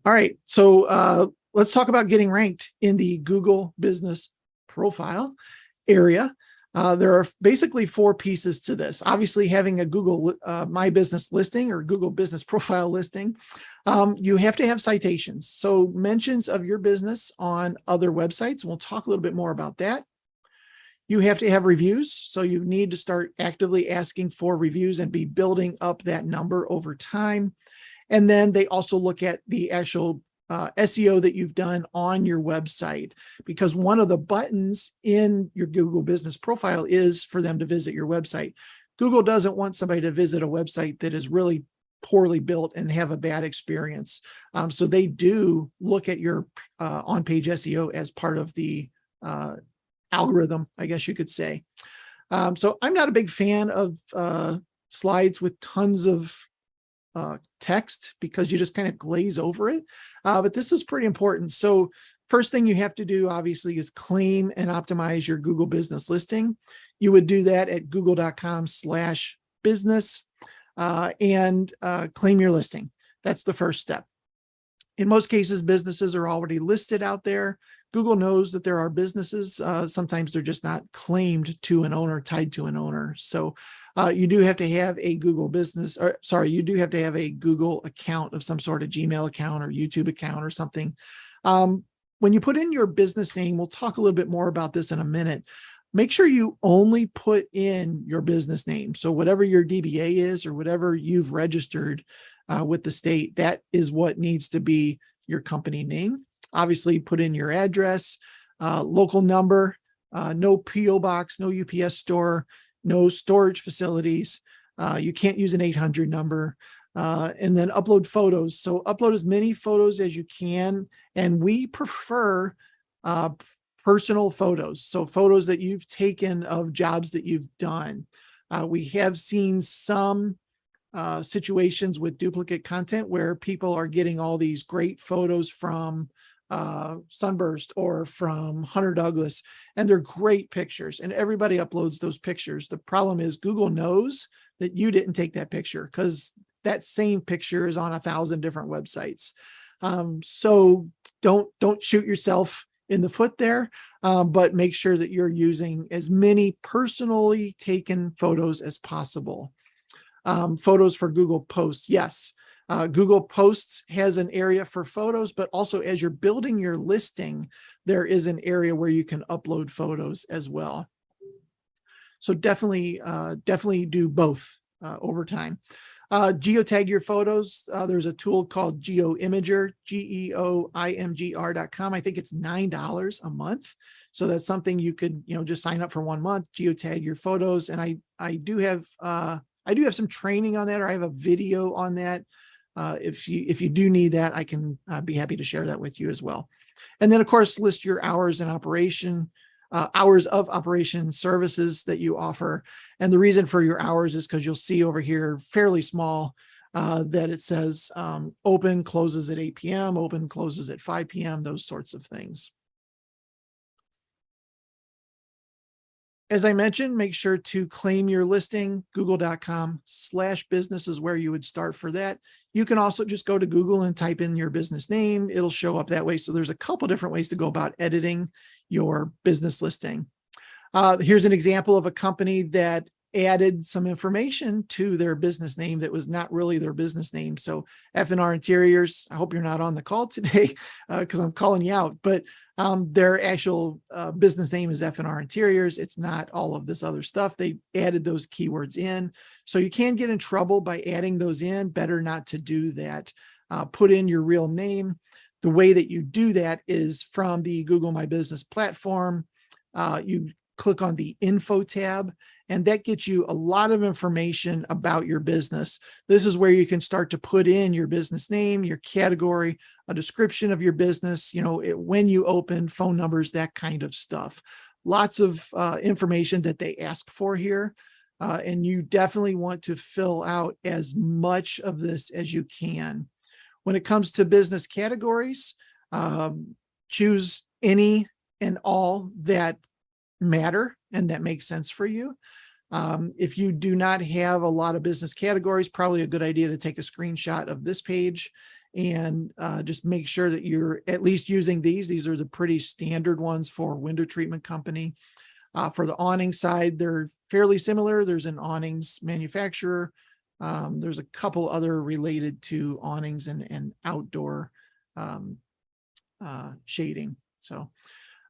All right. So let's talk about getting ranked in the Google business profile area. There are basically four pieces to this. Obviously, having a Google My Business listing or Google Business Profile listing, you have to have citations. So mentions of your business on other websites. We'll talk a little bit more about that. You have to have reviews. So you need to start actively asking for reviews and be building up that number over time. And then they also look at the actual SEO that you've done on your website, because one of the buttons in your Google Business Profile is for them to visit your website. Google doesn't want somebody to visit a website that is really poorly built and have a bad experience. So they do look at your on-page SEO as part of the algorithm, I guess you could say. So I'm not a big fan of slides with tons of text, because you just kind of glaze over it. But this is pretty important. So first thing you have to do, obviously, is claim and optimize your Google business listing. You would do that at google.com/business and claim your listing. That's the first step. In most cases, businesses are already listed out there. Google knows that there are businesses. Sometimes they're just not claimed to an owner, tied to an owner. So you do have to have a Google business, or sorry, you do have to have a Google account of some sort, of Gmail account or YouTube account or something. When you put in your business name, we'll talk a little bit more about this in a minute. Make sure you only put in your business name. So whatever your DBA is, or whatever you've registered with the state, that is what needs to be your company name. Obviously, put in your address, local number, no PO box, no UPS store, no storage facilities. You can't use an 800 number, and then upload photos. So upload as many photos as you can. And we prefer personal photos. So photos that you've taken of jobs that you've done. We have seen some situations with duplicate content where people are getting all these great photos from Sunburst or from Hunter Douglas, and they're great pictures, and everybody uploads those pictures. The problem is Google knows that you didn't take that picture, because that same picture is on 1,000 different websites. So don't shoot yourself in the foot there, but make sure that you're using as many personally taken photos as possible. Photos for Google Posts. Yes. Google Posts has an area for photos, but also as you're building your listing, there is an area where you can upload photos as well. So definitely do both over time. Geotag your photos. There's a tool called GeoImager, GeoImgr.com. I think it's $9 a month. So that's something you could, just sign up for 1 month, geotag your photos. And I do have some training on that, or I have a video on that. If you do need that, I can be happy to share that with you as well. And then, of course, list your hours of operation services that you offer. And the reason for your hours is because you'll see over here, fairly small, that it says open, closes at 8 p.m., open, closes at 5 p.m., those sorts of things. As I mentioned, make sure to claim your listing. Google.com/business is where you would start for that. You can also just go to Google and type in your business name. It'll show up that way. So there's a couple different ways to go about editing your business listing. Here's an example of a company that added some information to their business name that was not really their business name. So F&R Interiors, I hope you're not on the call today because I'm calling you out, but their actual business name is F&R Interiors. It's not all of this other stuff. They added those keywords in. So you can get in trouble by adding those in. Better not to do that. Put in your real name. The way that you do that is from the Google My Business platform. You click on the info tab, and that gets you a lot of information about your business. This is where you can start to put in your business name, your category, a description of your business, when you open, phone numbers, that kind of stuff. Lots of information that they ask for here. And you definitely want to fill out as much of this as you can. When it comes to business categories, choose any and all that matter and that makes sense for you. If you do not have a lot of business categories, probably a good idea to take a screenshot of this page and just make sure that you're at least using these. These are the pretty standard ones for window treatment company. For the awning side, they're fairly similar. There's an awnings manufacturer. There's a couple other related to awnings and outdoor shading. So